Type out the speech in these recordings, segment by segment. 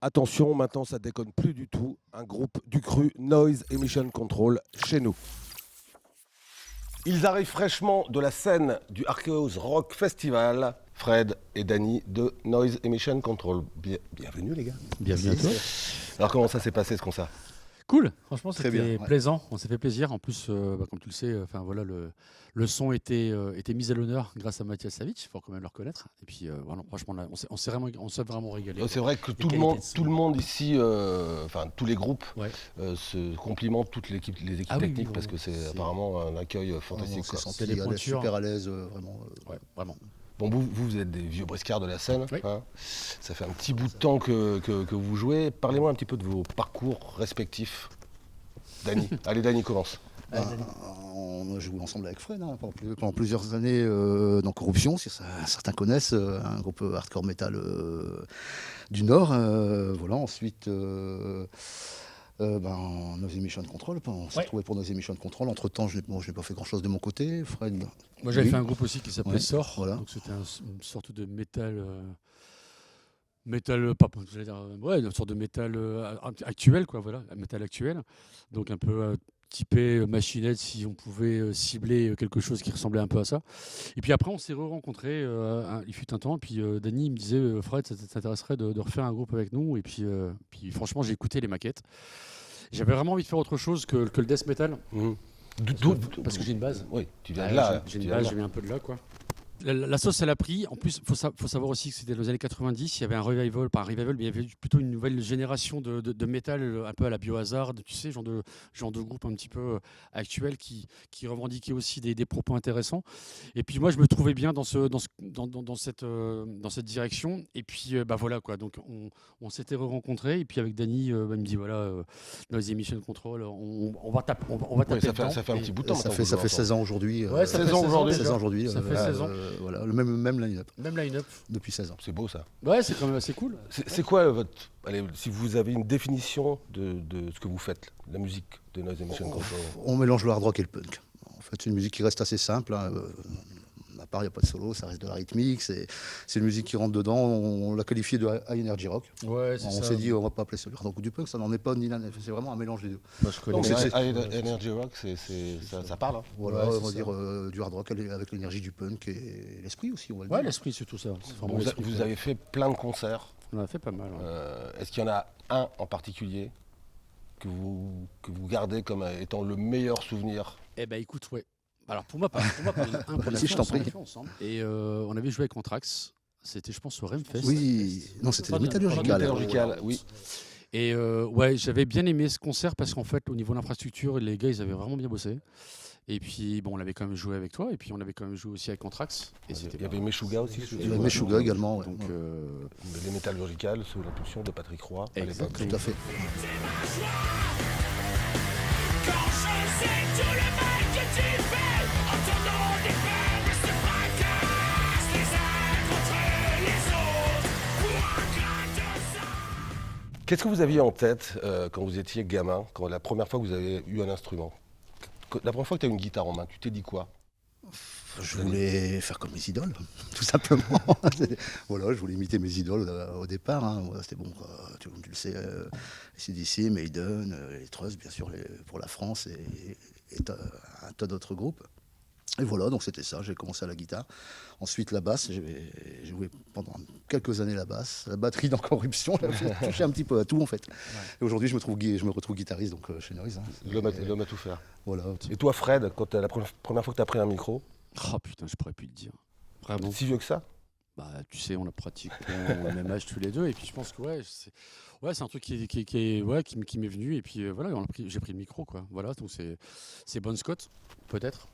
Attention, maintenant ça déconne plus du tout. Un groupe du cru Noise Emission Control chez nous. Ils arrivent fraîchement de la scène du Archeos Rock Festival. Fred et Danny de Noise Emission Control. Bienvenue les gars. Bienvenue à toi. Alors comment ça s'est passé ce concert? Cool, franchement Très bien, c'était ouais. plaisant, on s'est fait plaisir. En plus, comme tu le sais, voilà, le son était mis à l'honneur grâce à Mathias Savic, il faut quand même le reconnaître. Et puis voilà, franchement, là, on s'est vraiment régalé. C'est vrai que Les tout le monde ici, enfin tous les groupes, Ouais. se complimentent toutes les équipes Ah oui, techniques oui, parce que c'est c'est- apparemment un accueil fantastique. On s'est Quoi. senti C'est les à l'aise, pointures. super à l'aise, vraiment. Ouais, vraiment. Bon, vous êtes des vieux briscards de la scène. Oui. Hein. Ça fait un petit bout de temps que vous jouez. Parlez-moi un petit peu de vos parcours respectifs. Dany, allez Dany, commence. Ben, on a joué ensemble avec Fred pendant plusieurs années dans Corruption, si certains connaissent, un groupe hardcore metal du Nord. Voilà, ensuite, Noise Emission Control. On s'est Ouais. retrouvés pour Noise Emission Control. Entre-temps, je n'ai pas fait grand-chose de mon côté. Fred. Moi j'avais lui. fait un groupe aussi qui s'appelait Ouais, Sort, voilà. donc c'était une sorte de métal. Métal, pas, j'allais dire, ouais, une sorte de métal actuel, quoi, voilà, un métal actuel. Donc un peu typé machinette, si on pouvait cibler quelque chose qui ressemblait un peu à ça. Et puis après, on s'est re-rencontrés, il fut un temps, et puis Dany me disait, Fred, ça t'intéresserait de refaire un groupe avec nous. Et puis franchement, j'ai écouté les maquettes. J'avais vraiment envie de faire autre chose que le death metal, Mhm. parce que j'ai une base. Oui, tu viens Ouais, de là. j'ai tu une viens de base, là. j'ai mis un peu de là, quoi. La sauce, elle a pris. En plus, faut savoir aussi que c'était dans les années 90. Il y avait un revival, pas un revival, mais il y avait plutôt une nouvelle génération de métal, un peu à la Biohazard, tu sais, genre de groupe un petit peu actuel qui revendiquait aussi des propos intéressants. Et puis moi, je me trouvais bien dans cette direction. Et puis, bah voilà, quoi. Donc, on s'était rencontrés. Et puis, avec Dany, il me dit voilà, Noise Emission Control, on va taper, on va Oui, taper ça dedans. fait un Et- petit bout de temps. Ça maintenant fait que vous 16 ans aujourd'hui. Ouais, ça fait 16 ans 16 ans aujourd'hui. déjà. 16 ans aujourd'hui. Ça fait 16 ans. Voilà, le même line-up Même line-up. depuis 16 ans. C'est beau ça. Ouais, c'est quand même assez cool. C'est quoi votre. Allez, si vous avez une définition de ce que vous faites, la musique de Noise Emission Control. On mélange le hard rock et le punk. En fait, c'est une musique qui reste assez simple. À part, il n'y a pas de solo, ça reste de la rythmique. C'est une musique qui rentre dedans. On l'a qualifiée de high energy rock. Ouais, On s'est dit, on va pas appeler ça du hard rock ou du punk, ça n'en est pas ni l'un. C'est vraiment un mélange des deux. Moi, je connais. Donc c'est- Energy Rock, ça parle. Hein. Voilà, Ouais, on va c'est dire du hard rock avec l'énergie du punk et l'esprit aussi, on va le Ouais, dire. l'esprit, c'est tout ça. C'est vraiment Vous, l'esprit, vous quoi. avez fait plein de concerts. On en a fait pas mal. Ouais. Est-ce qu'il y en a un en particulier que vous gardez comme étant le meilleur souvenir? Eh ben, écoute, ouais. Alors, pour moi, il y en a un qu'on a Si, fait je t'en ensemble, prie. Et on avait joué avec Anthrax. C'était, je pense, au Remfest. Oui, non, c'était Pas le bien, Métallurgical. Métallurgical, oui. Et ouais, j'avais bien aimé ce concert parce qu'en fait, au niveau de l'infrastructure, les gars, ils avaient vraiment bien bossé. Et puis, bon, on avait quand même joué avec toi, et puis on avait quand même joué aussi avec Anthrax. Et c'était Il y avait Meshuggah aussi. Il y avait Meshuggah également. Ouais. Donc, Les Métallurgicales sous l'impulsion de Patrick Roy à l'époque. exactement. Tout à fait. Quand je sais tout le mal que tu fais, entendons des faibles se fracassent les uns contre les autres pour un grain de sang. Qu'est-ce que vous aviez en tête quand vous étiez gamin, quand la première fois que vous avez eu un instrument? La première fois que tu as eu une guitare en main, tu t'es dit quoi? Je voulais faire comme mes idoles, tout simplement. Voilà, je voulais imiter mes idoles au départ. Hein. Voilà, c'était bon, tu le sais, AC/DC, Maiden, les Trust, bien sûr, pour la France et un tas d'autres groupes. Et voilà, donc c'était ça, j'ai commencé à la guitare. Ensuite la basse, j'ai joué pendant quelques années la basse. La batterie dans Corruption, j'ai touché un petit peu à tout en fait. Et aujourd'hui je me retrouve guitariste donc, chez Noise. Hein. L'homme à tout faire. Voilà. Et toi Fred, quand la première fois que tu as pris un micro, Oh putain, je pourrais plus le dire. Vraiment. si vieux que ça? Bah, tu sais, on a pratiquement le même âge tous les deux. Et puis, je pense que c'est un truc qui m'est venu. Et puis, voilà, j'ai pris le micro, quoi. Voilà, donc c'est Bon Scott, peut-être.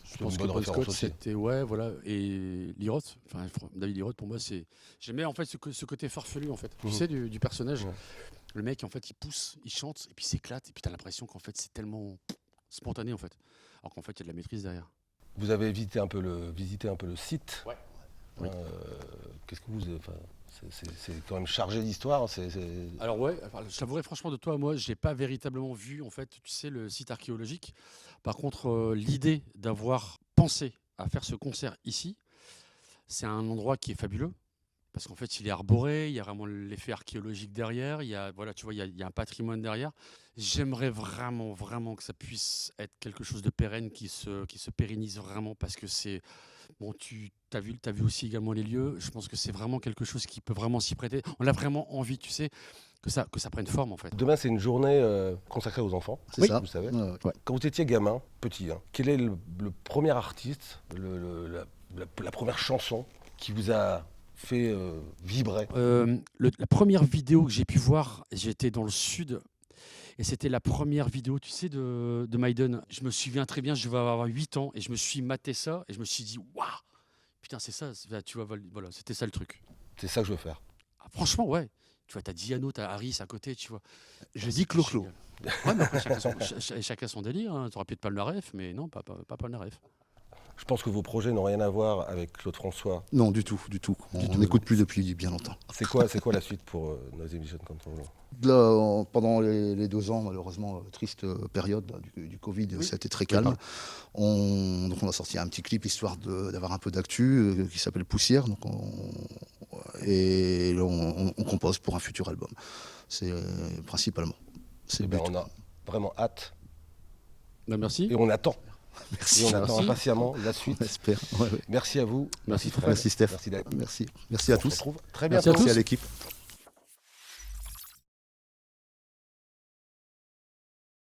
Je C'est pense une que bonne Bon référence Scott, aussi. c'était, ouais, voilà. Et Liroth, enfin, David Liroth, pour moi, j'aimais en fait ce côté farfelu, en fait. Tu Mhm. sais, du personnage. Ouais. Le mec, en fait, il pousse, il chante, et puis il s'éclate. Et puis, t'as l'impression qu'en fait, c'est tellement spontané, en fait. Alors qu'en fait, il y a de la maîtrise derrière. Vous avez visité un peu le site. Ouais. Oui. Qu'est-ce que vous... Enfin, c'est quand même chargé d'histoire. Alors ouais, je t'avouerai franchement de toi, moi, j'ai pas véritablement vu en fait, tu sais, le site archéologique. Par contre, l'idée d'avoir pensé à faire ce concert ici, c'est un endroit qui est fabuleux. Parce qu'en fait, il est arboré, il y a vraiment l'effet archéologique derrière, il y a, voilà, tu vois, il y a un patrimoine derrière. J'aimerais vraiment, vraiment que ça puisse être quelque chose de pérenne qui se pérennise vraiment parce que c'est. Bon, tu as vu aussi également les lieux. Je pense que c'est vraiment quelque chose qui peut vraiment s'y prêter. On a vraiment envie, tu sais, que ça prenne forme en fait. Demain, c'est une journée consacrée aux enfants. C'est ça. Vous savez. Ouais, ouais. Quand vous étiez gamin, petit, hein, quel est le premier artiste, la première chanson qui vous a fait vibrer? La première vidéo que j'ai pu voir, j'étais dans le sud et c'était la première vidéo, tu sais, de Maiden. Je me souviens très bien, je devais avoir 8 ans et je me suis maté ça et je me suis dit, waouh, putain, c'est ça, tu vois, voilà, c'était ça le truc. C'est ça que je veux faire. Ah, franchement, ouais. Tu vois, t'as Diano, t'as Harris à côté, tu vois. Je dis Clo-Clo. Génial. Ouais, mais après, chacun son délire. Hein. T'aurais peut-être pas le ref, mais non, pas le ref. Je pense que vos projets n'ont rien à voir avec Claude François. Non, du tout, du tout. On n'écoute plus depuis bien longtemps. C'est quoi la suite pour Noise Emission Control? Là, pendant les 2 ans, malheureusement, triste période là, du Covid, ça a été très calme. Donc on a sorti un petit clip histoire d'avoir un peu d'actu qui s'appelle Poussière. Donc et là, on compose pour un futur album. C'est principalement. C'est le but. On a vraiment hâte Bah, merci. et on attend. Merci. Et on attend Merci. impatiemment la suite. On espère. Ouais, ouais. Merci à vous. Merci, Fred. Merci Steph. Merci, Dave. Merci. Merci à On se tous. retrouve très Merci à bientôt. Merci à tous. l'équipe.